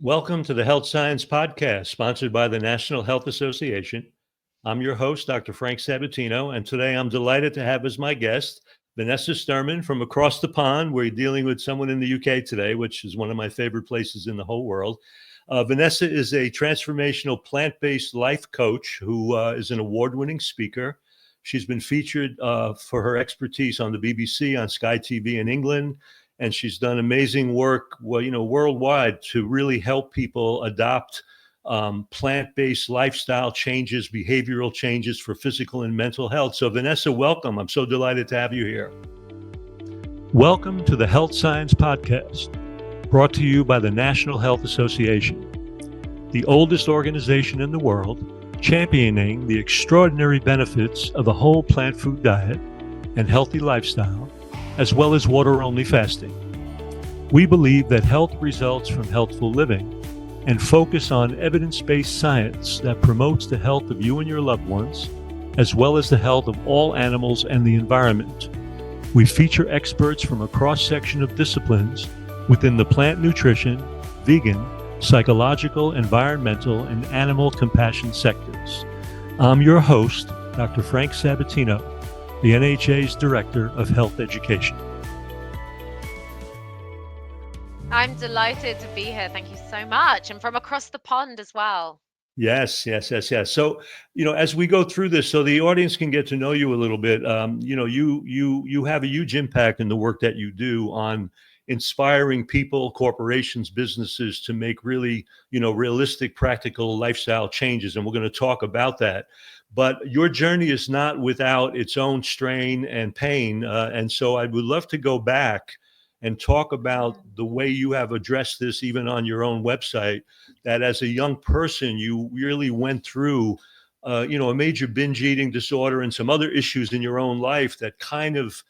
Welcome to the Health Science Podcast, sponsored by the National Health Association. I'm your host, Dr. Frank Sabatino, and today I'm delighted to have as my guest Vanessa Sturman from across the pond. We're dealing with someone in the UK today, which is one of my favorite places in the whole world. Vanessa is a transformational plant-based life coach who is an award-winning speaker. She's been featured for her expertise on the BBC, on Sky TV in England, and she's done amazing work, worldwide to really help people adopt plant-based lifestyle changes, behavioral changes for physical and mental health. So, Vanessa, welcome. I'm so delighted to have you here. Welcome to the Health Science Podcast, brought to you by the National Health Association, the oldest organization in the world championing the extraordinary benefits of a whole plant food diet and healthy lifestyle, as well as water-only fasting. We believe that health results from healthful living and focus on evidence-based science that promotes the health of you and your loved ones, as well as the health of all animals and the environment. We feature experts from a cross-section of disciplines within the plant nutrition, vegan, psychological, environmental, and animal compassion sectors. I'm your host, Dr. Frank Sabatino, the NHA's Director of Health Education. I'm delighted to be here. Thank you so much. And from across the pond as well. Yes. So, as we go through this, so the audience can get to know you a little bit, you have a huge impact in the work that you do on inspiring people, corporations, businesses to make really, realistic, practical lifestyle changes. And we're going to talk about that. But your journey is not without its own strain and pain. And so I would love to go back and talk about the way you have addressed this, even on your own website, that as a young person, you really went through, a major binge eating disorder and some other issues in your own life that kind of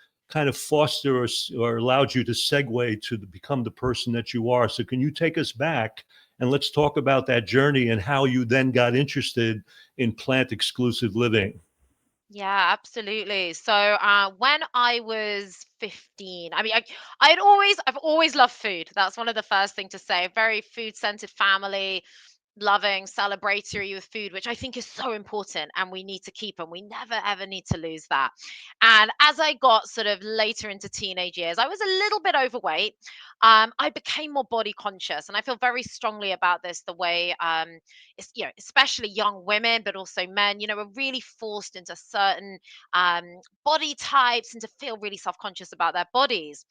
foster or allowed you to segue to become the person that you are. So can you take us back and let's talk about that journey and how you then got interested in plant exclusive living? Yeah, absolutely. So when I was 15, I've always loved food. That's one of the first thing to say. A very food-centered family, loving, celebratory with food, which I think is so important and we need to keep, and we never ever need to lose that. And as I got sort of later into teenage years, I was a little bit overweight. I became more body conscious, and I feel very strongly about this. The way, especially young women, but also men, are really forced into certain body types and to feel really self conscious about their bodies.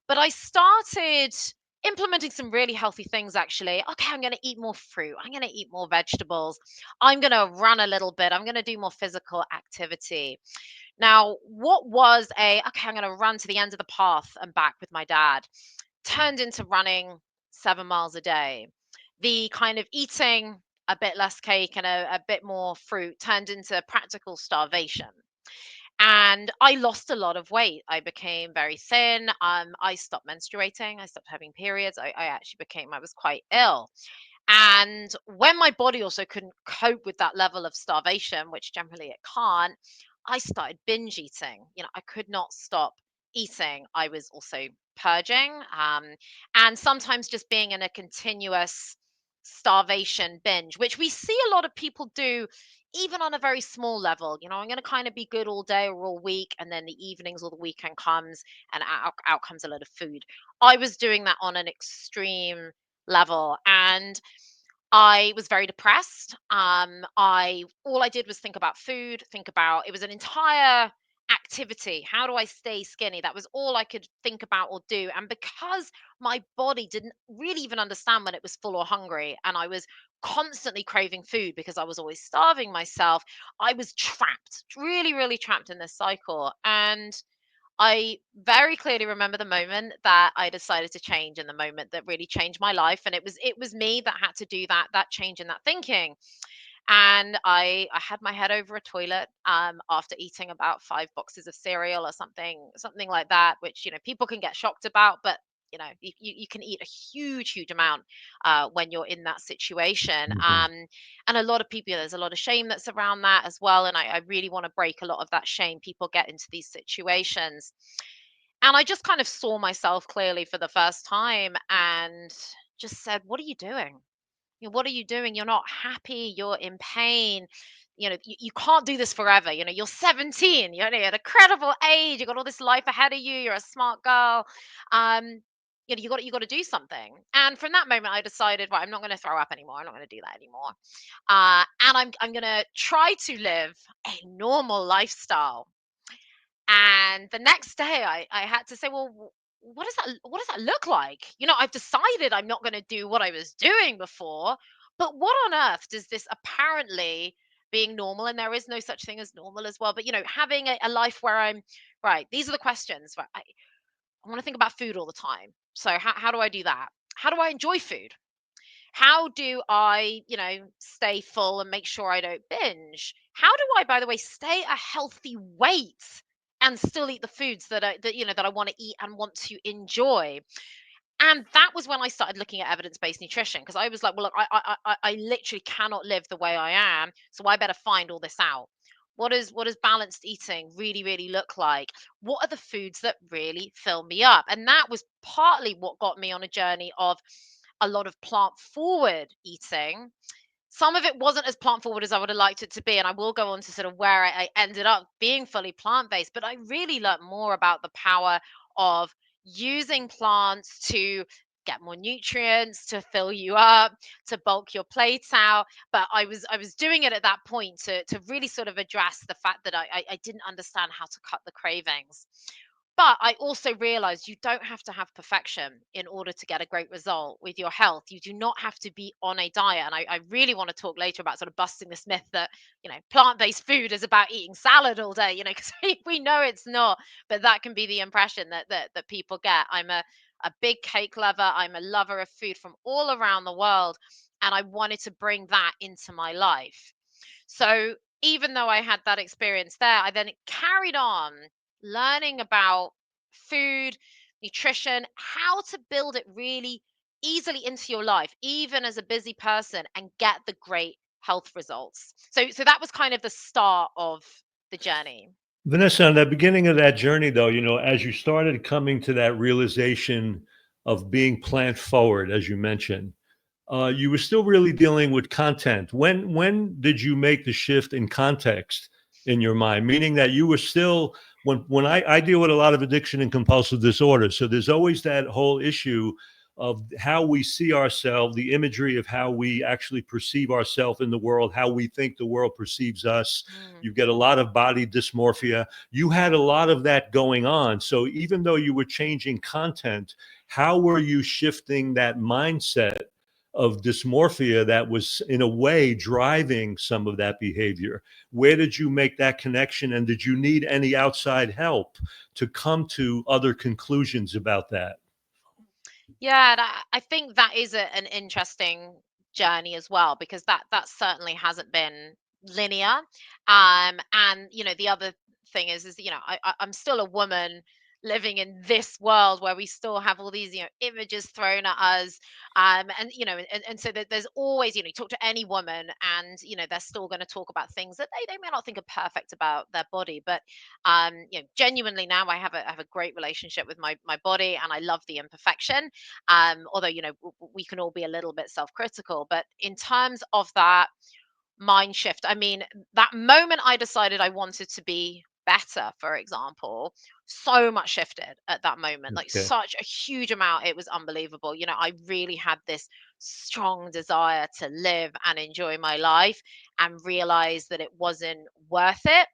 But I started implementing some really healthy things actually. Okay, I'm going to eat more fruit. I'm going to eat more vegetables. I'm going to run a little bit. I'm going to do more physical activity. Now, what was okay, I'm going to run to the end of the path and back with my dad turned into running 7 miles a day. The kind of eating a bit less cake and a bit more fruit turned into practical starvation, and I lost a lot of weight. I became very thin. I stopped menstruating. I stopped having periods. I actually I was quite ill. And when my body also couldn't cope with that level of starvation, which generally it can't, I started binge eating. I could not stop eating. I was also purging, and sometimes just being in a continuous starvation binge, which we see a lot of people do even on a very small level. I'm going to kind of be good all day or all week, and then the evenings or the weekend comes, and out comes a lot of food. I was doing that on an extreme level, and I was very depressed. I All I did was think about food, think about, it was an entire activity. How do I stay skinny? That was all I could think about or do. And because my body didn't really even understand when it was full or hungry, and I was constantly craving food because I was always starving myself, I was trapped, really, really trapped in this cycle. And I very clearly remember the moment that I decided to change, and the moment that really changed my life. And it was me that had to do that change in that thinking. And I had my head over a toilet after eating about 5 boxes of cereal or something like that, which people can get shocked about, but you can eat a huge amount when you're in that situation. Mhm. And a lot of people, there's a lot of shame that's around that as well, and I really want to break a lot of that shame. People get into these situations, and I just kind of saw myself clearly for the first time, and just said, "What are you doing? What are you doing? You're not happy. You're in pain. You can't do this forever. You're 17. You're at a credible age. You got all this life ahead of you. You're a smart girl. Um, you got to do something." And from that moment, I decided, right, I'm not going to throw up anymore. I'm not going to do that anymore. And I'm going to try to live a normal lifestyle. And the next day, I had to say, well, what does that look like? I've decided I'm not going to do what I was doing before, but what on earth does this apparently being normal, and there is no such thing as normal as well, but having a life where I'm right, these are the questions. Right, I want to think about food all the time. So how do I do that? How do I enjoy food? How do I, stay full and make sure I don't binge? How do I, by the way, stay a healthy weight and still eat the foods that I want to eat and want to enjoy? And that was when I started looking at evidence-based nutrition, because I was like, well, look, I literally cannot live the way I am, so I better find all this out. What does balanced eating really, really look like? What are the foods that really fill me up? And that was partly what got me on a journey of a lot of plant forward eating. Some of it wasn't as plant forward as I would have liked it to be. And I will go on to sort of where I ended up being fully plant based. But I really learned more about the power of using plants to get more nutrients, to fill you up, to bulk your plate out. But I was doing it at that point to really sort of address the fact that I didn't understand how to cut the cravings. But I also realized you don't have to have perfection in order to get a great result with your health. You do not have to be on a diet. And I really want to talk later about sort of busting this myth that, plant-based food is about eating salad all day, because we know it's not, but that can be the impression that people get. I'm a big cake lover. I'm a lover of food from all around the world. And I wanted to bring that into my life. So even though I had that experience there, I then carried on learning about food, nutrition, how to build it really easily into your life, even as a busy person, and get the great health results. So that was kind of the start of the journey. Vanessa, on the beginning of that journey, though, as you started coming to that realization of being plant forward, as you mentioned, you were still really dealing with content. When did you make the shift in context in your mind? Meaning that you were still when I deal with a lot of addiction and compulsive disorder, so there's always that whole issue of how we see ourselves, the imagery of how we actually perceive ourselves in the world, how we think the world perceives us. Mm. You get a lot of body dysmorphia. You had a lot of that going on. So even though you were changing content, how were you shifting that mindset of dysmorphia that was in a way driving some of that behavior? Where did you make that connection, and did you need any outside help to come to other conclusions about that? Yeah, and I think that is an interesting journey as well, because that certainly hasn't been linear. And the other thing is I'm still a woman living in this world where we still have all these images thrown at us. And so there's always, you talk to any woman, and they're still going to talk about things that they may not think are perfect about their body. But genuinely now I have a great relationship with my body, and I love the imperfection. Although we can all be a little bit self-critical, but in terms of that mind shift, I mean, that moment I decided I wanted to be better, for example, so much shifted at that moment, like Okay. such a huge amount. It was unbelievable. I really had this strong desire to live and enjoy my life, and realize that it wasn't worth it.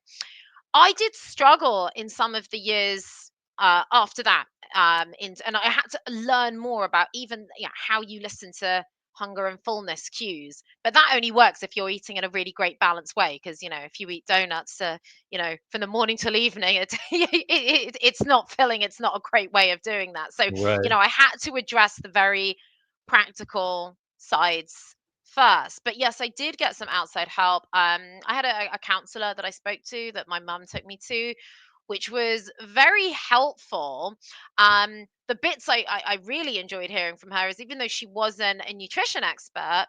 I did struggle in some of the years after that, and I had to learn more about even how you listen to hunger and fullness cues. But that only works if you're eating in a really great balanced way. Because if you eat donuts, from the morning till evening, it's not filling. It's not a great way of doing that. So Right. I had to address the very practical sides first. But yes, I did get some outside help. I had a counselor that I spoke to, that my mum took me to, which was very helpful. The bits I really enjoyed hearing from her is, even though she wasn't a nutrition expert,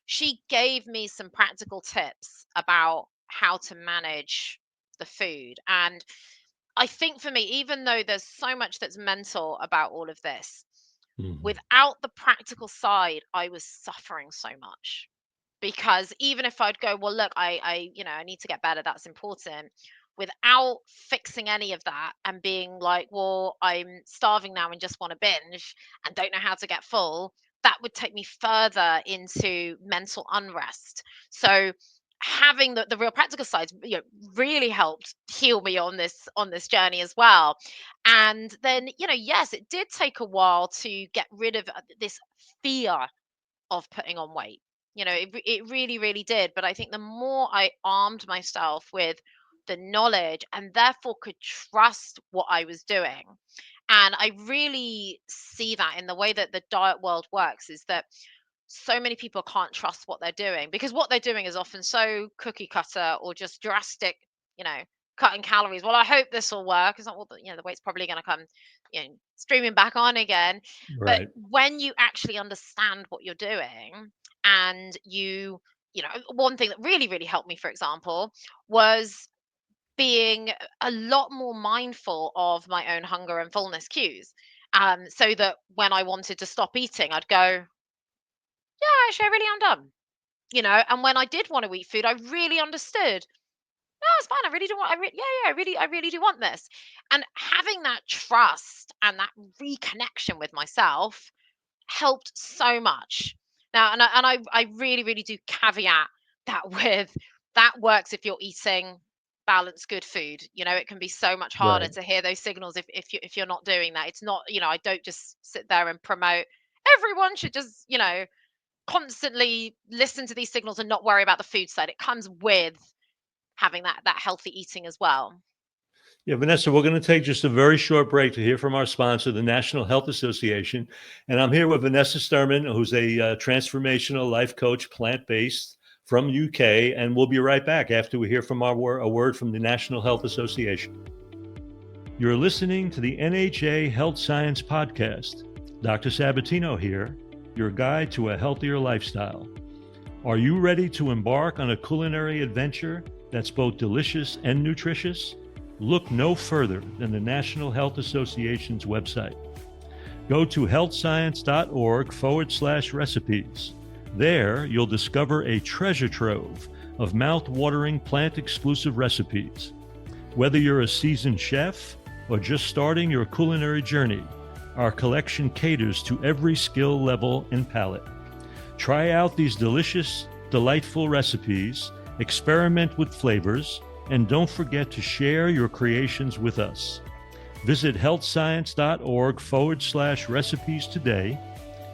she gave me some practical tips about how to manage the food. And I think for me, even though there's so much that's mental about all of this, Mhm. Without the practical side, I was suffering so much. Because even if I'd go, well, look, I need to get better, that's important. Without fixing any of that and being like, well, I'm starving now and just want to binge and don't know how to get full, that would take me further into mental unrest. So having the real practical sides, really helped heal me on this journey as well. And then, yes, it did take a while to get rid of this fear of putting on weight. It really, really did. But I think the more I armed myself with the knowledge and therefore could trust what I was doing. And I really see that in the way that the diet world works is that so many people can't trust what they're doing because what they're doing is often so cookie cutter or just drastic, you know, cutting calories. Well, I hope this will work. It's not, well, the weight's probably going to come, streaming back on again. But Right. when you actually understand what you're doing and one thing that really, really helped me, for example, was being a lot more mindful of my own hunger and fullness cues. So that when I wanted to stop eating, I'd go, yeah, actually, I really am done. And when I did want to eat food, I really understood. No, it's fine. I really do want. Yeah, I really do want this. And having that trust and that reconnection with myself helped so much. Now, and I really, really do caveat that with that works if you're eating balanced, good food. It can be so much harder Right. to hear those signals if you're not doing that. It's not. I don't just sit there and promote. Everyone should just constantly listen to these signals and not worry about the food side. It comes with having that healthy eating as well. Yeah, Vanessa, we're going to take just a very short break to hear from our sponsor, the National Health Association. And I'm here with Vanessa Sturman, who's a transformational life coach, plant-based from UK. And we'll be right back after we hear from a word from the National Health Association. You're listening to the NHA Health Science Podcast. Dr. Sabatino here, your guide to a healthier lifestyle. Are you ready to embark on a culinary adventure that's both delicious and nutritious? Look no further than the National Health Association's website. Go to healthscience.org/recipes. There, you'll discover a treasure trove of mouth-watering plant-exclusive recipes. Whether you're a seasoned chef or just starting your culinary journey, our collection caters to every skill level and palate. Try out these delicious, delightful recipes, experiment with flavors, and don't forget to share your creations with us. Visit healthscience.org/recipes today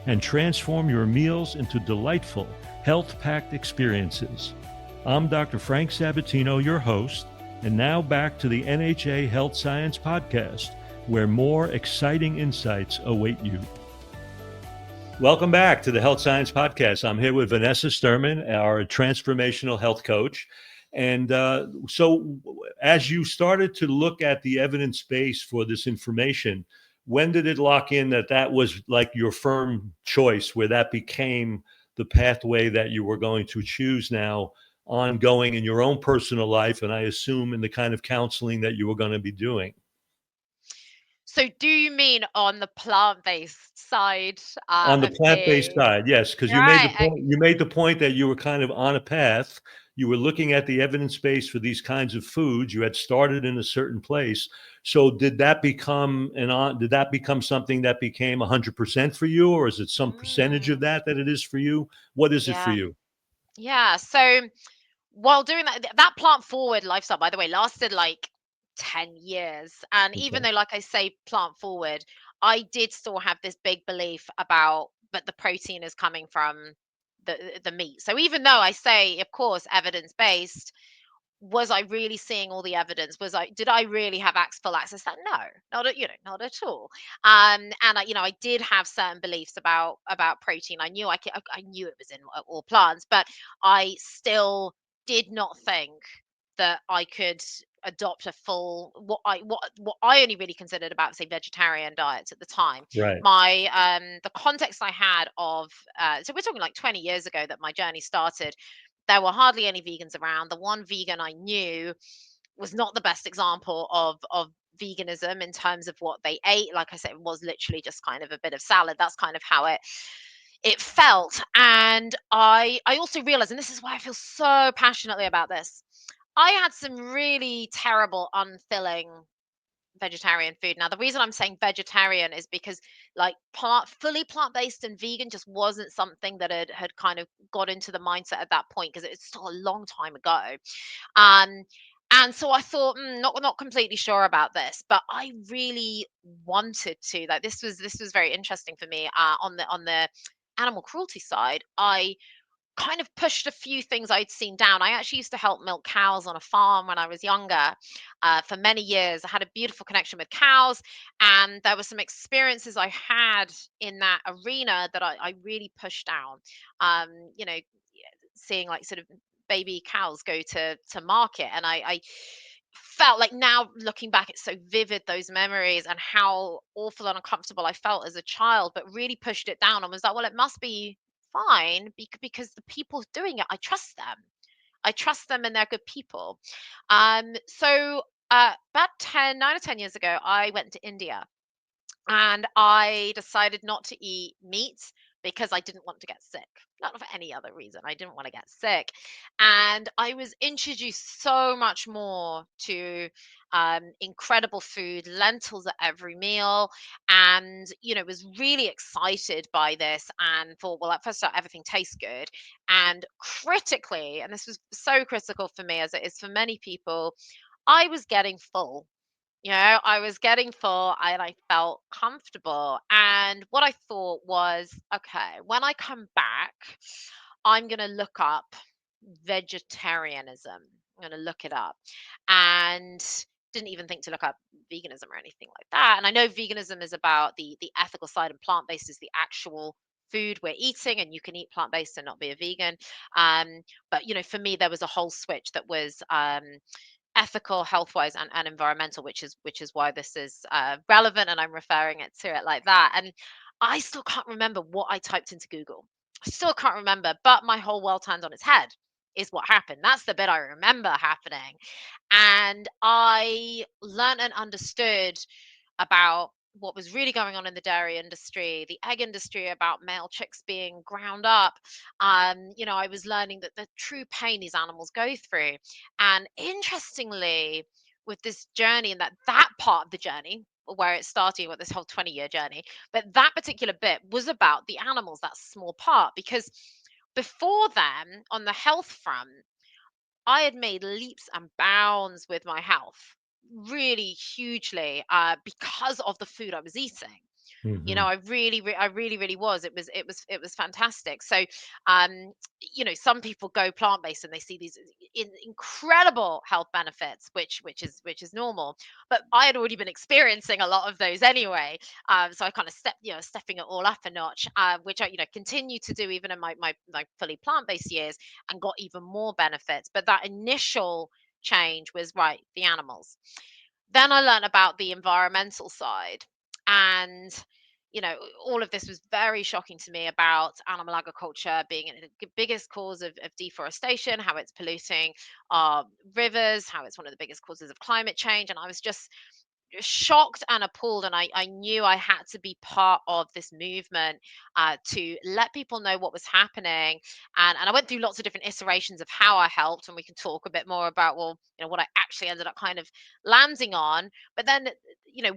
and transform your meals into delightful, health-packed experiences. I'm Dr. Frank Sabatino, your host, and now back to the NHA Health Science Podcast, where more exciting insights await you. Welcome back to the Health Science Podcast. I'm here with Vanessa Sturman, our transformational health coach. And so as you started to look at the evidence base for this information, when did it lock in that was like your firm choice, where that became the pathway that you were going to choose now ongoing in your own personal life, and I assume in the kind of counseling that you were going to be doing? So do you mean on the plant-based side On the of plant-based things? side, yes, because Right. you made the point that you were kind of on a path. You were looking at the evidence base for these kinds of foods. You had started in a certain place. So did that become something that became 100% for you, or is it some percentage of Mm, that it is for you? What is it for yeah. you? Yeah. So while doing that plant forward lifestyle, by the way, lasted like 10 years. And even Okay. though, like I say, plant forward, I did still have this big belief about, but the protein is coming from the meat. So even though I say, of course, evidence based, was I really seeing all the evidence? Did I really have full access to that? No, not at all. And I did have certain beliefs about protein. I knew it was in all plants, but I still did not think that I could adopt a full what I only really considered about, say, vegetarian diets at the time. Right. My the context I had of so we're talking like 20 years ago that my journey started. There were hardly any vegans around. The one vegan I knew was not the best example of veganism in terms of what they ate. Like I said, it was literally just kind of a bit of salad. That's kind of how it felt. And I also realized, and this is why I feel so passionately about this, I had some really terrible, unfilling vegetarian food. Now, the reason I'm saying vegetarian is because like fully plant-based and vegan just wasn't something that had kind of got into the mindset at that point, because it's still a long time ago. Um, and so I thought, not completely sure about this, but I really wanted to. Like, this was very interesting for me. On the animal cruelty side, I kind of pushed a few things I'd seen down. I actually used to help milk cows on a farm when I was younger, for many years. I had a beautiful connection with cows, and there were some experiences I had in that arena that I really pushed down. Um, you know, seeing like sort of baby cows go to market, and I felt like, now looking back, it's so vivid, those memories, and how awful and uncomfortable I felt as a child, but really pushed it down and was like, well, it must be fine, because the people doing it, I trust them, and they're good people. So about 9 or 10 years ago, I went to India, and I decided not to eat meat because I didn't want to get sick. Not for any other reason. I didn't want to get sick. And I was introduced so much more to incredible food, lentils at every meal. And, was really excited by this and thought, well, at first, everything tastes good. And critically, and this was so critical for me, as it is for many people, I was getting full. I was getting full and I felt comfortable. And what I thought was, okay, when I come back, I'm going to look up vegetarianism. I'm going to look it up. And didn't even think to look up veganism or anything like that. And I know veganism is about the ethical side, and plant-based is the actual food we're eating, and you can eat plant-based and not be a vegan. But for me, there was a whole switch that was ethical, health wise, and environmental, which is why this is relevant, and I'm referring it to it like that. And I still can't remember what I typed into Google. I still can't remember, but my whole world turned on its head, is what happened. That's the bit I remember happening. And I learned and understood about what was really going on in the dairy industry, the egg industry, about male chicks being ground up. I was learning that the true pain these animals go through. And interestingly, with this journey, and that part of the journey where it started with this whole 20-year journey, but that particular bit was about the animals, that small part, because before then, on the health front, I had made leaps and bounds with my health, really hugely, because of the food I was eating. Hmm. I really, really was. It was fantastic. So, um, some people go plant based and they see these incredible health benefits, which is normal. But I had already been experiencing a lot of those anyway. So I kind of stepping it all up a notch, which I continue to do even in my fully plant based years, and got even more benefits. But that initial change was right, the animals. Then I learned about the environmental side. And all of this was very shocking to me, about animal agriculture being the biggest cause of deforestation, how it's polluting our rivers, how it's one of the biggest causes of climate change. And I was just shocked and appalled, and I knew I had to be part of this movement, to let people know what was happening. And I went through lots of different iterations of how I helped, and we can talk a bit more about, well, what I actually ended up kind of landing on. But then,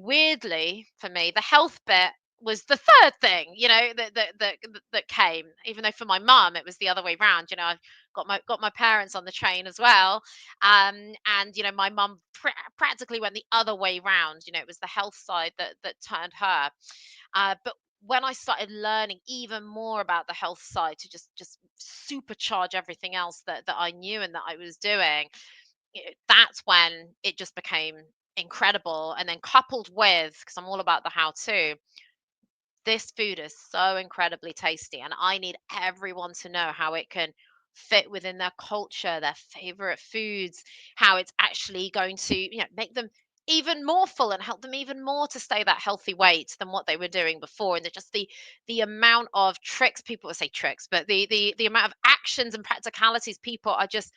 weirdly for me, the health bit was the third thing, that came. Even though for my mum it was the other way round. I got my parents on the train as well. And my mum practically went the other way round. It was the health side that turned her. But when I started learning even more about the health side, to just supercharge everything else that I knew and that I was doing, that's when it just became incredible. And then coupled with, because I'm all about the how to, this food is so incredibly tasty, and I need everyone to know how it can fit within their culture, their favorite foods, how it's actually going to, make them even more full and help them even more to stay that healthy weight than what they were doing before. And just the amount of tricks, people would say tricks, but the amount of actions and practicalities people are just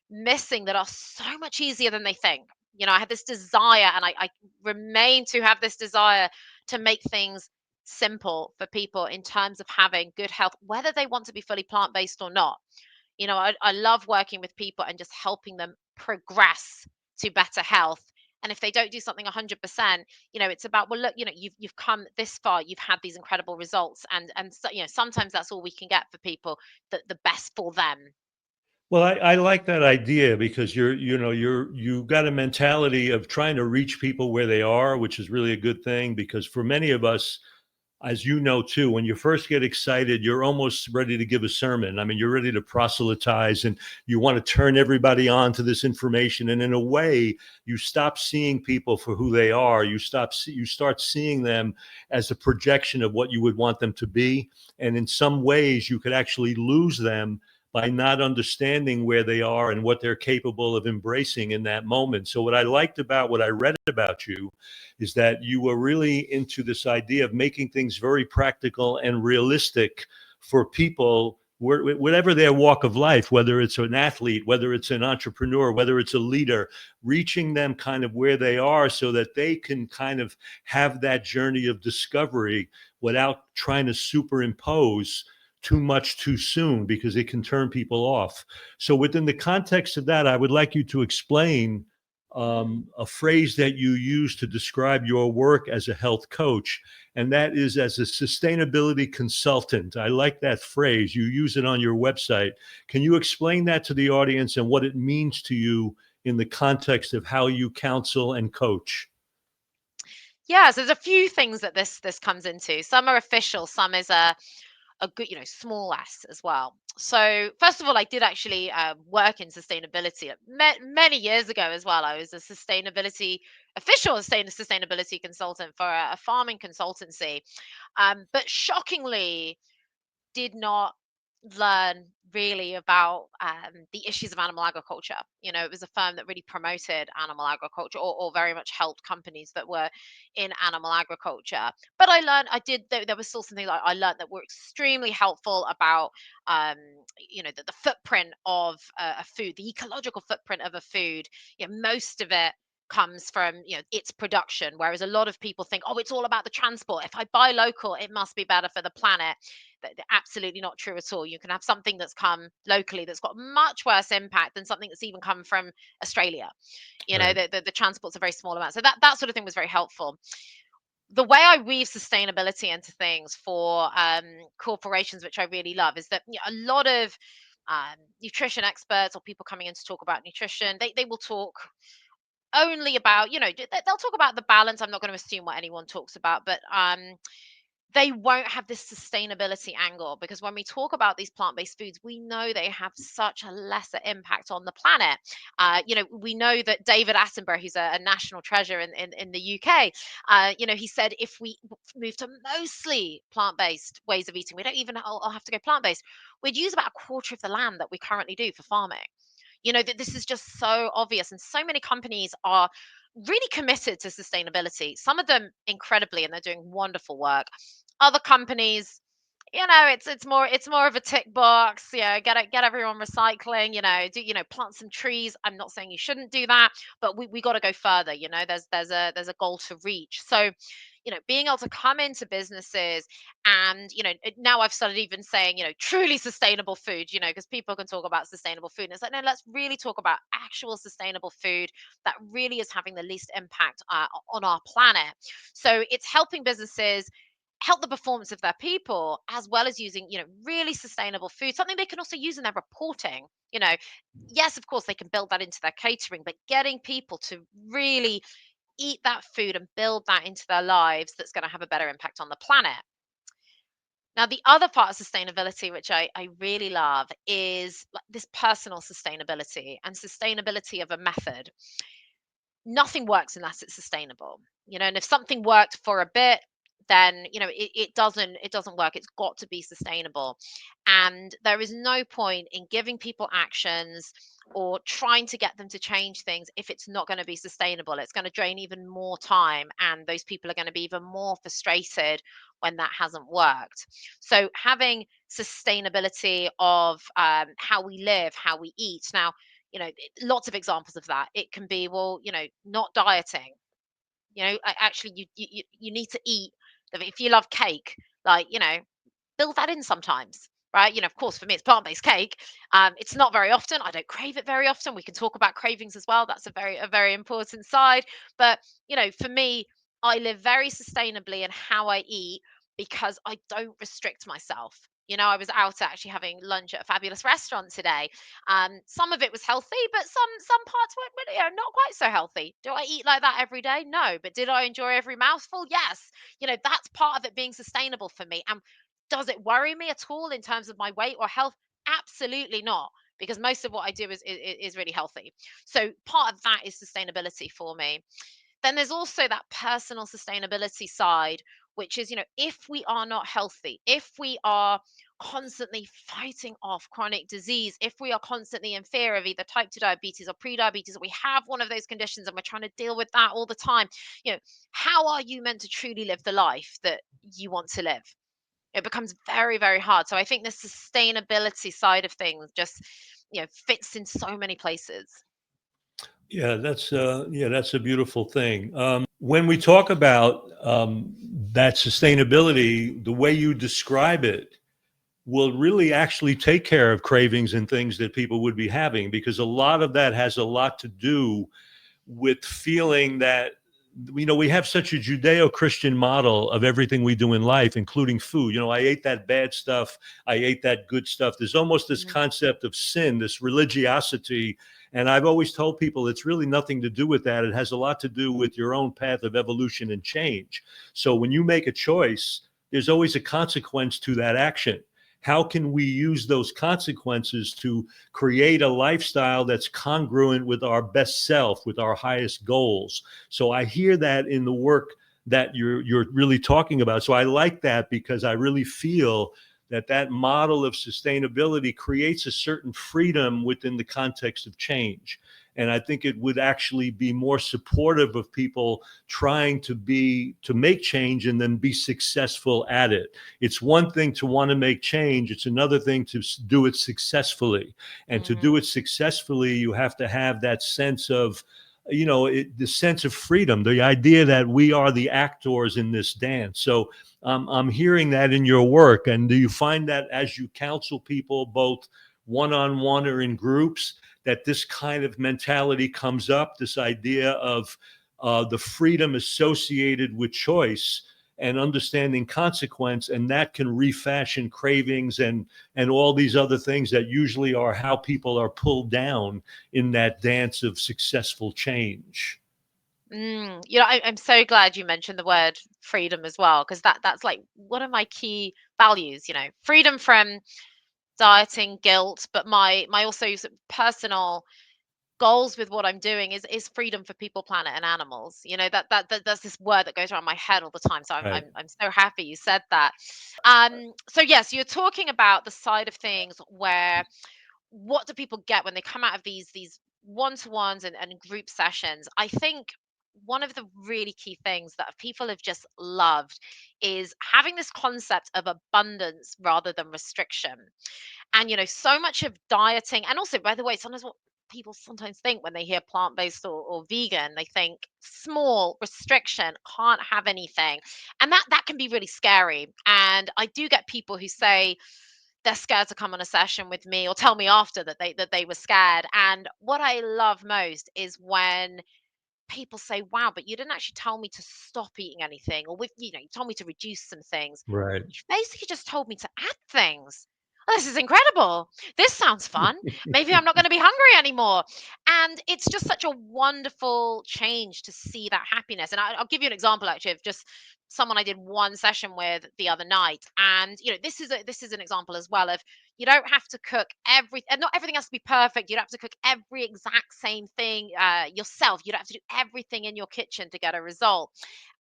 missing, that are so much easier than they think. I had this desire, and I remain to have this desire to make things simple for people in terms of having good health, whether they want to be fully plant-based or not. I love working with people and just helping them progress to better health. And if they don't do something 100%, it's about, well, look, you've come this far, you've had these incredible results, and so, sometimes that's all we can get for people, the best for them. Well, I like that idea because you got a mentality of trying to reach people where they are, which is really a good thing because for many of us, as you know too, when you first get excited, you're almost ready to give a sermon. I mean, you're ready to proselytize and you want to turn everybody on to this information. And in a way, you stop seeing people for who they are. You start seeing them as a projection of what you would want them to be. And in some ways, you could actually lose them by not understanding where they are and what they're capable of embracing in that moment. So what I liked about what I read about you is that you were really into this idea of making things very practical and realistic for people, whatever their walk of life, whether it's an athlete, whether it's an entrepreneur, whether it's a leader, reaching them kind of where they are so that they can kind of have that journey of discovery without trying to superimpose too much too soon because it can turn people off. So within the context of that, I would like you to explain a phrase that you use to describe your work as a health coach, and that is as a sustainability consultant. I like that phrase. You use it on your website. Can you explain that to the audience and what it means to you in the context of how you counsel and coach? Yeah, so there's a few things that this comes into. Some are official, some is a good, small s as well. So first of all, I did actually work in sustainability many years ago as well. I was a sustainability consultant for a farming consultancy, but shockingly did not learn really about the issues of animal agriculture. It was a firm that really promoted animal agriculture, or very much helped companies that were in animal agriculture. But there was still something that I learned that were extremely helpful about, the footprint of a food, the ecological footprint of a food. Most of it comes from its production, whereas a lot of people think, oh, it's all about the transport. If I buy local, it must be better for the planet. Absolutely not true at all. You can have something that's come locally that's got much worse impact than something that's even come from Australia. Right. The transport's a very small amount. So that sort of thing was very helpful. The way I weave sustainability into things for corporations, which I really love, is that a lot of nutrition experts or people coming in to talk about nutrition, they will talk only about, they'll talk about the balance. I'm not going to assume what anyone talks about, but they won't have this sustainability angle, because when we talk about these plant-based foods, we know they have such a lesser impact on the planet. We know that David Attenborough, who's a national treasure in the UK, he said if we move to mostly plant-based ways of eating, we don't even all have to go plant-based, we'd use about a quarter of the land that we currently do for farming. That this is just so obvious, and so many companies are really committed to sustainability, some of them incredibly, and they're doing wonderful work. Other companies, it's more of a tick box. Get everyone recycling. Plant some trees. I'm not saying you shouldn't do that, but we got to go further. There's a goal to reach. So, being able to come into businesses, and now I've started even saying, truly sustainable food. Because people can talk about sustainable food, and it's like, no, let's really talk about actual sustainable food that really is having the least impact on our planet. So it's helping businesses help the performance of their people, as well as using really sustainable food, something they can also use in their reporting. Yes, of course they can build that into their catering, but getting people to really eat that food and build that into their lives, that's going to have a better impact on the planet. Now, the other part of sustainability, which I really love, is like this personal sustainability and sustainability of a method. Nothing works unless it's sustainable. And if something worked for a bit, then it doesn't work. It's got to be sustainable. And there is no point in giving people actions or trying to get them to change things if it's not going to be sustainable. It's going to drain even more time, and those people are going to be even more frustrated when that hasn't worked. So having sustainability of how we live, how we eat. Now, lots of examples of that. It can be, well, not dieting. Actually, you need to eat. If you love cake, like, build that in sometimes, right? Of course, for me, it's plant-based cake. It's not very often. I don't crave it very often. We can talk about cravings as well. That's a very important side. But for me, I live very sustainably in how I eat because I don't restrict myself. I was out actually having lunch at a fabulous restaurant today. Some of it was healthy, but some parts were not quite so healthy. Do I eat like that every day? No. But did I enjoy every mouthful? Yes. That's part of it being sustainable for me. And does it worry me at all in terms of my weight or health? Absolutely not, because most of what I do is really healthy. So part of that is sustainability for me. Then there's also that personal sustainability side, which is, if we are not healthy, if we are constantly fighting off chronic disease, if we are constantly in fear of either type 2 diabetes or pre-diabetes, or we have one of those conditions and we're trying to deal with that all the time, how are you meant to truly live the life that you want to live? It becomes very, very hard. So I think the sustainability side of things just, fits in so many places. That's a beautiful thing. When we talk about that sustainability, the way you describe it will really actually take care of cravings and things that people would be having, because a lot of that has a lot to do with feeling that we have such a Judeo-Christian model of everything we do in life, including food. I ate that bad stuff, I ate that good stuff. There's almost this Mhm. concept of sin, this religiosity. And I've always told people it's really nothing to do with that. It has a lot to do with your own path of evolution and change. So when you make a choice, there's always a consequence to that action. How can we use those consequences to create a lifestyle that's congruent with our best self, with our highest goals? So I hear that in the work that you're really talking about. So I like that, because I really feel that model of sustainability creates a certain freedom within the context of change. And I think it would actually be more supportive of people trying to make change and then be successful at it. It's one thing to want to make change. It's another thing to do it successfully. And to do Mhm. it successfully, you have to have that sense of, the sense of freedom, the idea that we are the actors in this dance. So I'm hearing that in your work. And do you find that as you counsel people, both one-on-one or in groups, that this kind of mentality comes up, this idea of the freedom associated with choice and understanding consequence, and that can refashion cravings and all these other things that usually are how people are pulled down in that dance of successful change? I'm so glad you mentioned the word freedom as well, because that's like one of my key values. Freedom from dieting, guilt, but my also sort of personal goals with what I'm doing is freedom for people, planet, and animals. That's this word that goes around my head all the time. So I'm Right. I'm, I'm so happy you said that. So yes, you're talking about the side of things where what do people get when they come out of these one-to-ones and group sessions? I think one of the really key things that people have just loved is having this concept of abundance rather than restriction. And so much of dieting, and also, by the way, sometimes what people sometimes think when they hear plant-based or vegan, they think small restriction, can't have anything. And that can be really scary. And I do get people who say they're scared to come on a session with me, or tell me after that they were scared. And what I love most is when people say, wow, but you didn't actually tell me to stop eating anything, or you told me to reduce some things. Right. You basically just told me to add things. Oh, this is incredible. This sounds fun. Maybe I'm not going to be hungry anymore. And it's just such a wonderful change to see that happiness. And I'll give you an example actually of just someone I did one session with the other night. And this is an example as well of, you don't have to cook and not everything has to be perfect. You don't have to cook every exact same thing yourself. You don't have to do everything in your kitchen to get a result.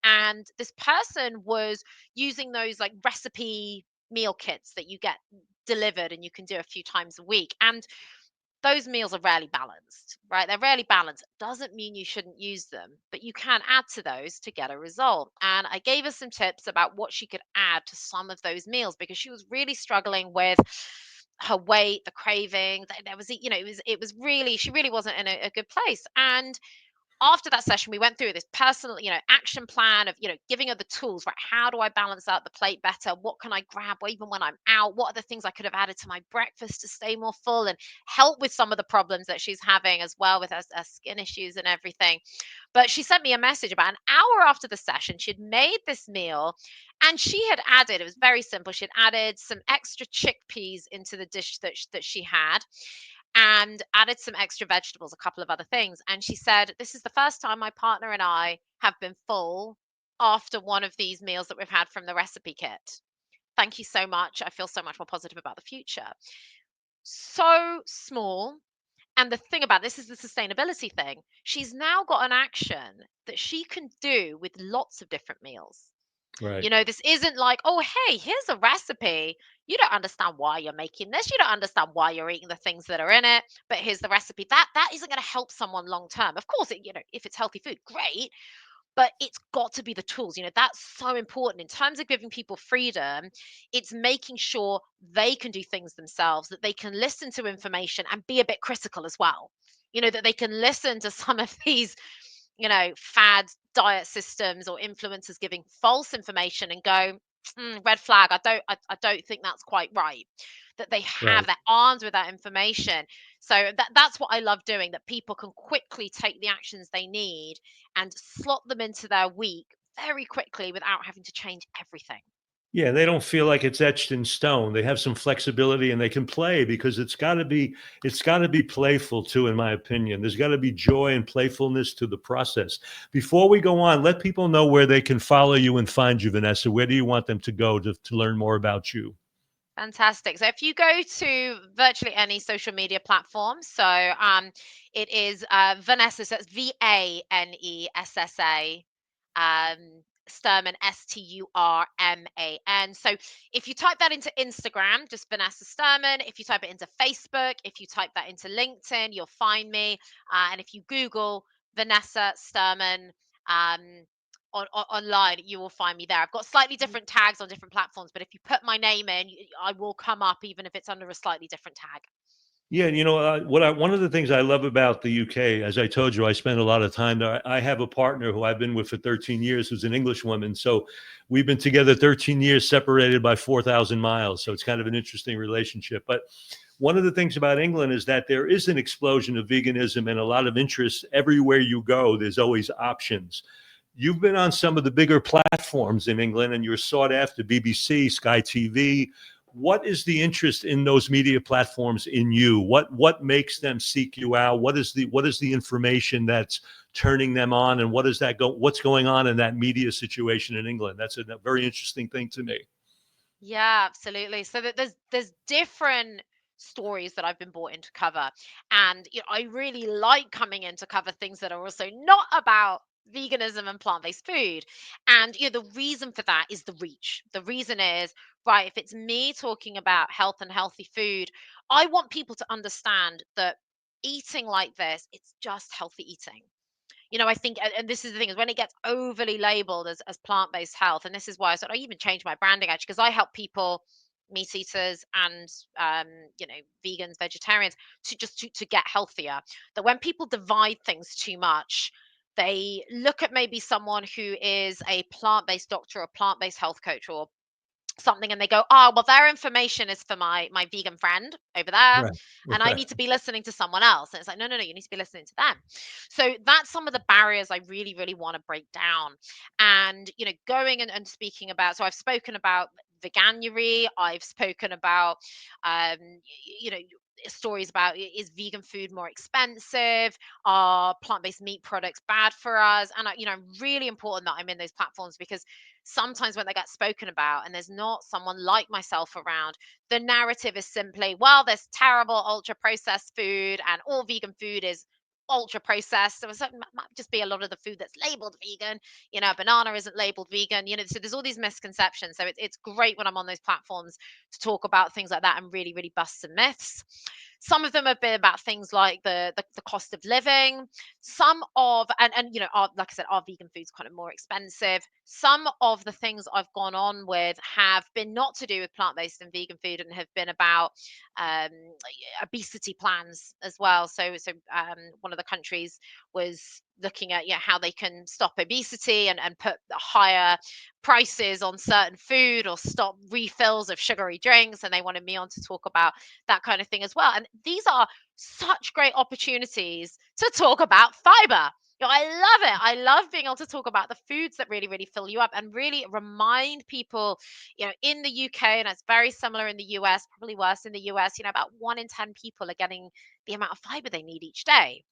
And this person was using those like recipe meal kits that you get delivered and you can do a few times a week. And those meals are rarely balanced, right? They're rarely balanced. Doesn't mean you shouldn't use them, but you can add to those to get a result. And I gave her some tips about what she could add to some of those meals, because she was really struggling with her weight, the craving. There was, it was really, she really wasn't in a good place. And after that session, we went through this personal, action plan of, giving her the tools, right? How do I balance out the plate better? What can I grab even when I'm out? What are the things I could have added to my breakfast to stay more full and help with some of the problems that she's having as well with her skin issues and everything? But she sent me a message about an hour after the session. She'd made this meal and she had added, it was very simple. She'd added some extra chickpeas into the dish that she had and added some extra vegetables, a couple of other things. And she said, "This is the first time my partner and I have been full after one of these meals that we've had from the recipe kit. Thank you so much. I feel so much more positive about the future." So small. And the thing about this is the sustainability thing. She's now got an action that she can do with lots of different meals. Right. This isn't like, oh, hey, here's a recipe. You don't understand why you're making this. You don't understand why you're eating the things that are in it. But here's the recipe. That isn't going to help someone long term. Of course, if it's healthy food, great. But it's got to be the tools. That's so important in terms of giving people freedom. It's making sure they can do things themselves, that they can listen to information and be a bit critical as well. That they can listen to some of these fad diet systems or influencers giving false information and go, red flag. I don't think that's quite right. That they have Right. their arms with that information. So that's what I love doing. That people can quickly take the actions they need and slot them into their week very quickly without having to change everything. Yeah, they don't feel like it's etched in stone. They have some flexibility and they can play because it's got to be playful too, in my opinion. There's got to be joy and playfulness to the process. Before we go on, let people know where they can follow you and find you, Vanessa. Where do you want them to go to learn more about you? Fantastic. So if you go to virtually any social media platform, so it is Vanessa, so it's Vanessa, Sturman, Sturman. So if you type that into Instagram, just Vanessa Sturman. If you type it into Facebook, if you type that into LinkedIn, you'll find me. And if you Google Vanessa Sturman, um, online, you will find me there. I've got slightly different tags on different platforms, but if you put my name in, I will come up even if it's under a slightly different tag. Yeah, one of the things I love about the UK, as I told you, I spend a lot of time there. I have a partner who I've been with for 13 years, who's an English woman. So we've been together 13 years, separated by 4,000 miles. So it's kind of an interesting relationship. But one of the things about England is that there is an explosion of veganism and a lot of interest everywhere you go. There's always options. You've been on some of the bigger platforms in England and you're sought after: BBC, Sky TV. What is the interest in those media platforms in you? What makes them seek you out? What is the information that's turning them on, and what's going on in that media situation in England? That's a very interesting thing to me. Yeah, absolutely. So that there's different stories that I've been brought in to cover, and I really like coming in to cover things that are also not about veganism and plant-based food. And the reason for that is the reach. The reason is, right, if it's me talking about health and healthy food, I want people to understand that eating like this, it's just healthy eating. I think, and this is the thing, is when it gets overly labeled as plant-based health, and this is why I said I even changed my branding actually, because I help people, meat eaters and um, vegans, vegetarians, to get healthier. That when people divide things too much, they look at maybe someone who is a plant-based doctor or plant-based health coach or something, and they go, oh, well, their information is for my vegan friend over there, Right. and I Right. need to be listening to someone else. And it's like, no, no, no, you need to be listening to them. So that's some of the barriers I really, really want to break down. And going and speaking about, so I've spoken about veganuary, I've spoken about you know stories about, is vegan food more expensive, are plant-based meat products bad for us? And really important that I'm in those platforms, because sometimes when they get spoken about and there's not someone like myself around, the narrative is simply, well, there's terrible ultra processed food and all vegan food is ultra processed. So it might just be a lot of the food that's labeled vegan. A banana isn't labeled vegan. So there's all these misconceptions. So it's great when I'm on those platforms to talk about things like that and really, really bust some myths. Some of them have been about things like the cost of living. Some of and like I said, our vegan food's kind of more expensive. Some of the things I've gone on with have been not to do with plant-based and vegan food, and have been about um, obesity plans as well. So one of the countries was looking at how they can stop obesity, and put higher prices on certain food, or stop refills of sugary drinks, and they wanted me on to talk about that kind of thing as well. And these are such great opportunities to talk about fiber. I love it. I love being able to talk about the foods that really, really fill you up, and really remind people, in the UK, and it's very similar in the US, probably worse in the US, about 1 in 10 people are getting the amount of fiber they need each day.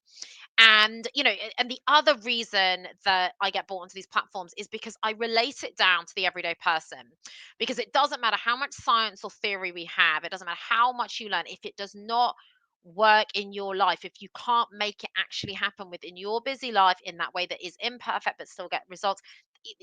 And the other reason that I get brought onto these platforms is because I relate it down to the everyday person. Because it doesn't matter how much science or theory we have, it doesn't matter how much you learn, if it does not work in your life, if you can't make it actually happen within your busy life in that way that is imperfect but still get results,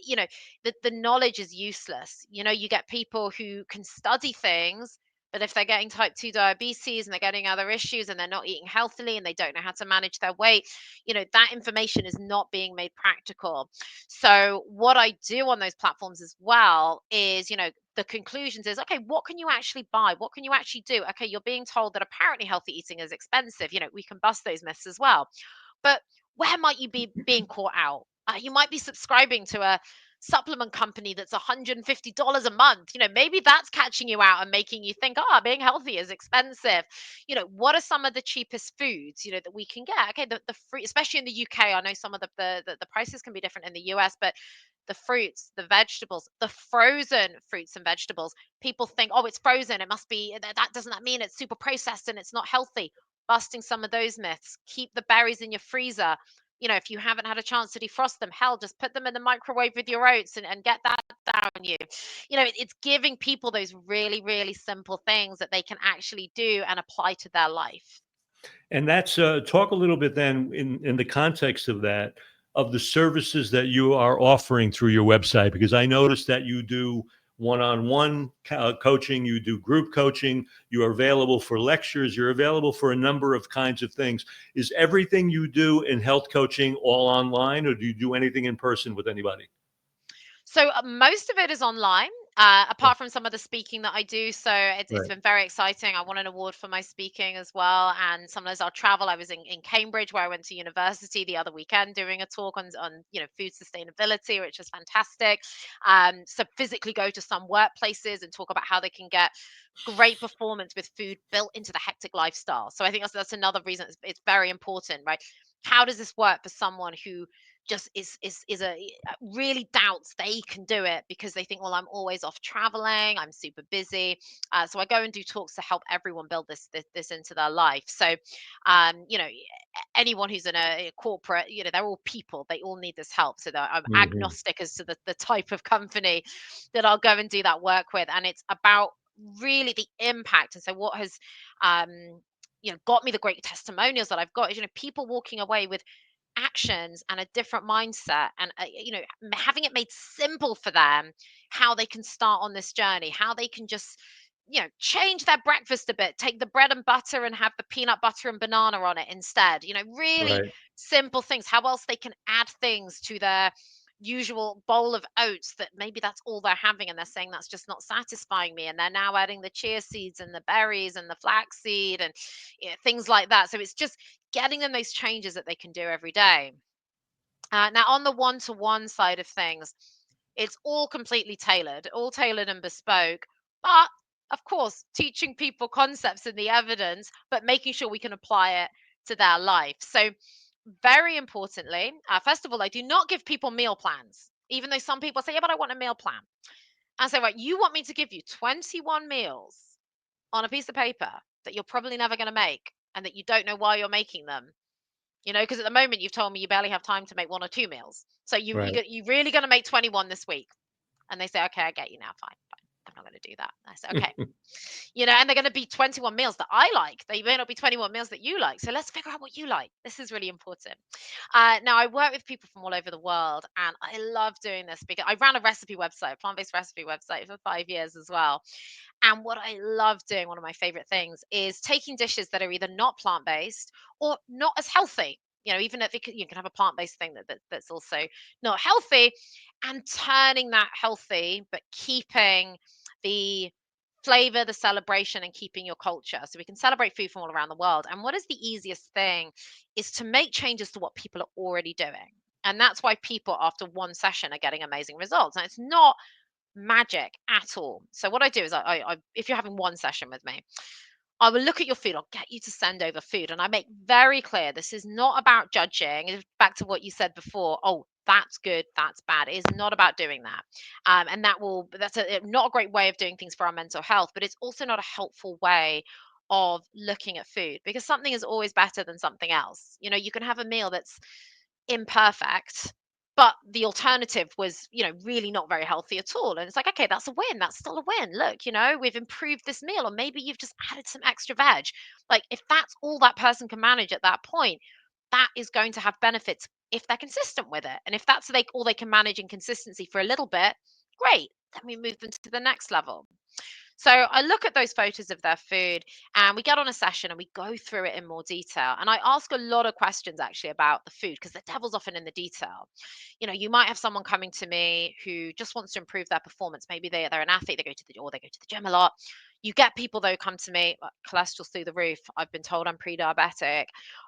the knowledge is useless. You get people who can study things, but if they're getting type 2 diabetes, and they're getting other issues, and they're not eating healthily, and they don't know how to manage their weight, that information is not being made practical. So what I do on those platforms as well is, the conclusions is, okay, what can you actually buy? What can you actually do? Okay, you're being told that apparently healthy eating is expensive. We can bust those myths as well. But where might you be being caught out? You might be subscribing to a supplement company that's $150 a month. Maybe that's catching you out and making you think, being healthy is expensive. What are some of the cheapest foods, that we can get? Okay, the fruit, especially in the UK, I know some of the prices can be different in the US, but the fruits, the vegetables, the frozen fruits and vegetables, people think, oh, it's frozen, it must be, that doesn't that mean it's super processed and it's not healthy? Busting some of those myths. Keep the berries in your freezer. If you haven't had a chance to defrost them, hell, just put them in the microwave with your oats, and get that down you. It's giving people those really, really simple things that they can actually do and apply to their life. And that's talk a little bit then in the context of that, of the services that you are offering through your website, because I noticed that you do one-on-one coaching, you do group coaching, you are available for lectures, you're available for a number of kinds of things. Is everything you do in health coaching all online, or do you do anything in person with anybody? So most of it is online, apart from some of the speaking that I do. So it's Right. been very exciting. I won an award for my speaking as well. And sometimes I'll travel. I was in Cambridge, where I went to university the other weekend, doing a talk on food sustainability, which was fantastic. So physically go to some workplaces and talk about how they can get great performance with food built into the hectic lifestyle. So I think that's another reason it's very important, right? How does this work for someone who just is really doubts they can do it, because they think, well, I'm always off traveling, I'm super busy. So I go and do talks to help everyone build this into their life. So anyone who's in a corporate, they're all people, they all need this help. So that I'm Mhm. agnostic as to the type of company that I'll go and do that work with. And it's about really the impact. And so what has um got me the great testimonials that I've got is, people walking away with actions and a different mindset, and having it made simple for them, how they can start on this journey, how they can just change their breakfast a bit, take the bread and butter and have the peanut butter and banana on it instead. Really Right. simple things, how else they can add things to their usual bowl of oats that maybe that's all they're having, and they're saying that's just not satisfying me, and they're now adding the chia seeds and the berries and the flaxseed, and things like that. So it's just getting them those changes that they can do every day. Now, on the one-to-one side of things, it's all tailored and bespoke. But of course, teaching people concepts and the evidence, but making sure we can apply it to their life. So, very importantly, first of all, I do not give people meal plans, even though some people say, yeah, but I want a meal plan. I say, right, you want me to give you 21 meals on a piece of paper that you're probably never going to make, and that you don't know why you're making them, because at the moment you've told me you barely have time to make 1 or 2 meals. So Right. you really going to make 21 this week? And they say, okay, I get you now. Fine, fine. going to do that. I said, okay. And they're going to be 21 meals that I like. They may not be 21 meals that you like. So let's figure out what you like. This is really important. Now, I work with people from all over the world, and I love doing this because I ran a recipe website, a plant-based recipe website for 5 years as well. And what I love doing, one of my favorite things, is taking dishes that are either not plant-based or not as healthy. Even if you can have a plant-based thing that's also not healthy, and turning that healthy, but keeping the flavor, the celebration, and keeping your culture. So we can celebrate food from all around the world. And what is the easiest thing is to make changes to what people are already doing. And that's why people after one session are getting amazing results. And it's not magic at all. So what I do is if you're having one session with me, I will look at your food. I'll get you to send over food. And I make very clear this is not about judging. It's back to what you said before. Oh, that's good, that's bad. It is not about doing that. And not a great way of doing things for our mental health, but it's also not a helpful way of looking at food, because something is always better than something else. You can have a meal that's imperfect, but the alternative was, really not very healthy at all. And it's like, okay, that's a win. That's still a win. Look, we've improved this meal, or maybe you've just added some extra veg. Like, if that's all that person can manage at that point, that is going to have benefits if they're consistent with it. And if that's all they can manage in consistency for a little bit, great. Then we move them to the next level. So I look at those photos of their food, and we get on a session and we go through it in more detail. And I ask a lot of questions actually about the food, because the devil's often in the detail. You might have someone coming to me who just wants to improve their performance. Maybe they're an athlete, they go to the gym a lot. You get people though come to me, cholesterol's through the roof. I've been told I'm pre-diabetic.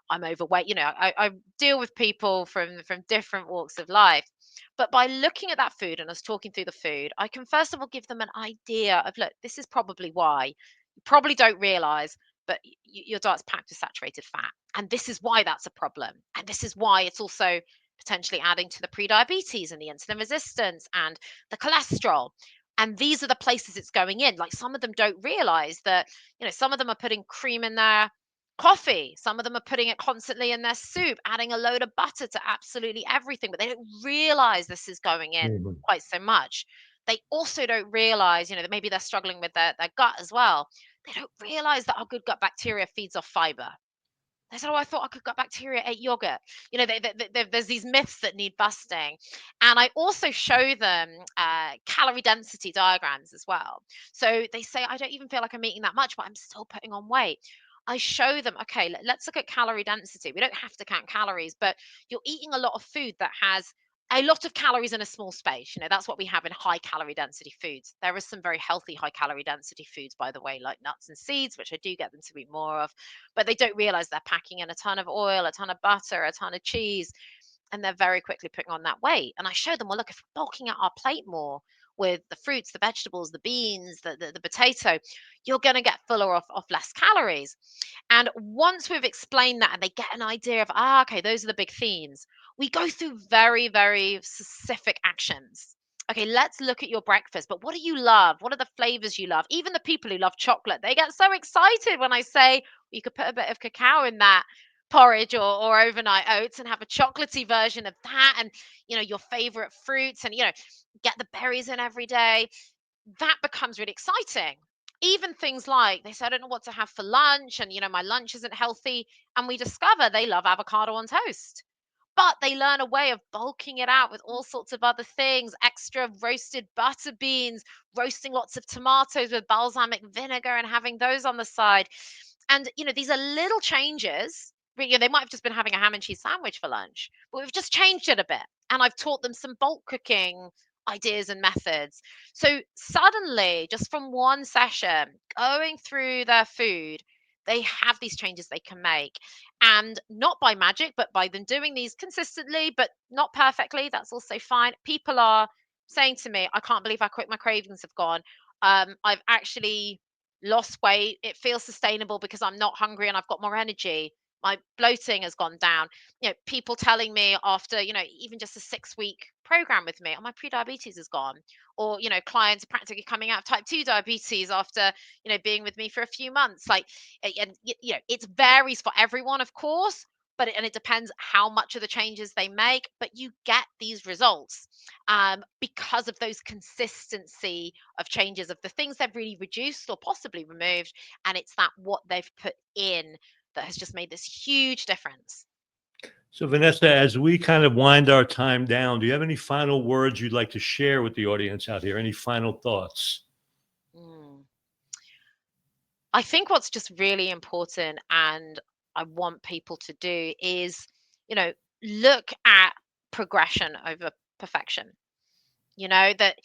I'm overweight. I deal with people from different walks of life. But by looking at that food and us talking through the food, I can first of all give them an idea of, look, this is probably why. You probably don't realize, but your diet's packed with saturated fat. And this is why that's a problem. And this is why it's also potentially adding to the prediabetes and the insulin resistance and the cholesterol. And these are the places it's going in. Like, some of them don't realize that, some of them are putting cream in their coffee. Some of them are putting it constantly in their soup, adding a load of butter to absolutely everything, but they don't realize this is going in Mhm. quite so much. They also don't realize, that maybe they're struggling with their gut as well. They don't realize that our good gut bacteria feeds off fiber. They said, "Oh, I thought our good gut bacteria ate yogurt." There's these myths that need busting. And I also show them calorie density diagrams as well. So they say, "I don't even feel like I'm eating that much, but I'm still putting on weight." I show them, okay, let's look at calorie density. We don't have to count calories, but you're eating a lot of food that has a lot of calories in a small space. That's what we have in high calorie density foods. There is some very healthy high calorie density foods, by the way, like nuts and seeds, which I do get them to eat more of, but they don't realize they're packing in a ton of oil, a ton of butter, a ton of cheese, and they're very quickly putting on that weight. And I show them, well, look, if we're bulking out our plate more with the fruits, the vegetables, the beans, the potato, you're going to get fuller of less calories. And once we've explained that and they get an idea of, okay, those are the big themes, we go through very, very specific actions. Okay, let's look at your breakfast. But what do you love? What are the flavors you love? Even the people who love chocolate, they get so excited when I say you could put a bit of cacao in that porridge, or overnight oats, and have a chocolatey version of that, and your favorite fruits, and get the berries in every day. That becomes really exciting. Even things like, they say, I don't know what to have for lunch, and my lunch isn't healthy, and we discover they love avocado on toast, but they learn a way of bulking it out with all sorts of other things, extra roasted butter beans, roasting lots of tomatoes with balsamic vinegar and having those on the side. And these are little changes. They might have just been having a ham and cheese sandwich for lunch, but we've just changed it a bit, and I've taught them some bulk cooking ideas and methods. So suddenly, just from one session, going through their food, they have these changes they can make. And not by magic, but by them doing these consistently, but not perfectly. That's also fine. People are saying to me, I can't believe how quick my cravings have gone. I've actually lost weight. It feels sustainable because I'm not hungry and I've got more energy. My bloating has gone down. People telling me after, even just a 6-week program with me, oh, my pre-diabetes is gone. Or, clients practically coming out of type 2 diabetes after, being with me for a few months. Like, and it varies for everyone, of course, and it depends how much of the changes they make, but you get these results because of those consistency of changes of the things they've really reduced or possibly removed, and it's that what they've put in that has just made this huge difference. So, Vanessa, as we kind of wind our time down, do you have any final words you'd like to share with the audience out here? Any final thoughts? Mm. I think what's just really important, and I want people to do, is, look at progression over perfection. That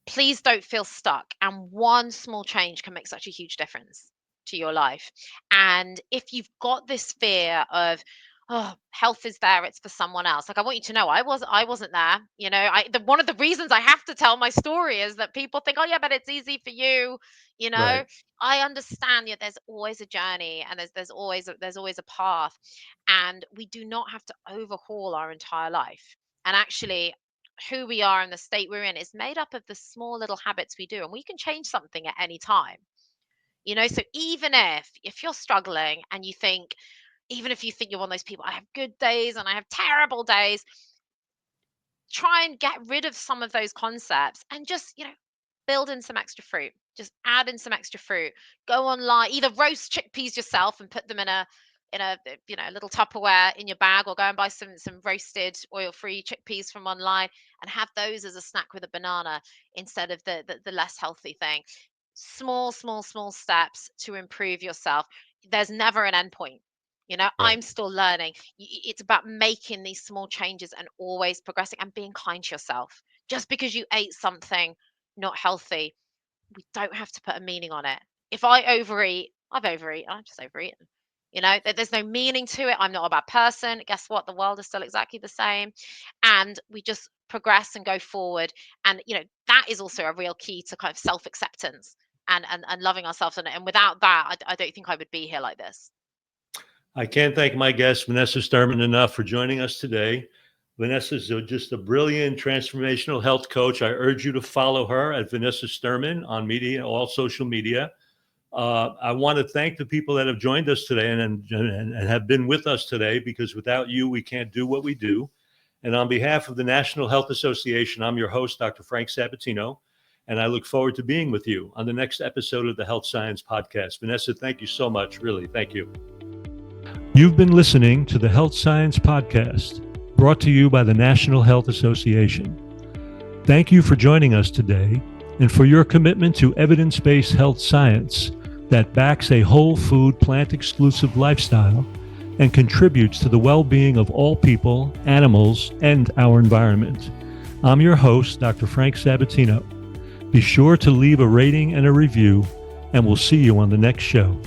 please don't feel stuck. And one small change can make such a huge difference to your life. And if you've got this fear of, oh, health is there, it's for someone else. Like, I want you to know, I wasn't there. One of the reasons I have to tell my story is that people think, oh yeah, but it's easy for you. You know, Right. I understand that there's always a journey, and there's always a path, and we do not have to overhaul our entire life. And actually, who we are and the state we're in is made up of the small little habits we do, and we can change something at any time. So even if you're struggling and you think, even if you think you're one of those people, I have good days and I have terrible days, try and get rid of some of those concepts and just, build in some extra fruit. Just add in some extra fruit. Go online, either roast chickpeas yourself and put them in a little Tupperware in your bag, or go and buy some roasted oil-free chickpeas from online and have those as a snack with a banana instead of the less healthy thing. Small, small, small steps to improve yourself. There's never an end point. Right. I'm still learning. It's about making these small changes and always progressing and being kind to yourself. Just because you ate something not healthy, we don't have to put a meaning on it. If I overeat, I've overeaten. I've just overeaten. There's no meaning to it. I'm not a bad person. Guess what? The world is still exactly the same. And we just progress and go forward. And, that is also a real key to kind of self-acceptance and loving ourselves. And without that, I don't think I would be here like this. I can't thank my guest, Vanessa Sturman, enough for joining us today. Vanessa is just a brilliant transformational health coach. I urge you to follow her at Vanessa Sturman on all social media. I want to thank the people that have joined us today and have been with us today, because without you, we can't do what we do. And on behalf of the National Health Association, I'm your host, Dr. Frank Sabatino, and I look forward to being with you on the next episode of the Health Science Podcast. Vanessa, thank you so much. Really, thank you. You've been listening to the Health Science Podcast, brought to you by the National Health Association. Thank you for joining us today and for your commitment to evidence-based health science that backs a whole food, plant-exclusive lifestyle and contributes to the well-being of all people, animals, and our environment. I'm your host, Dr. Frank Sabatino. Be sure to leave a rating and a review, and we'll see you on the next show.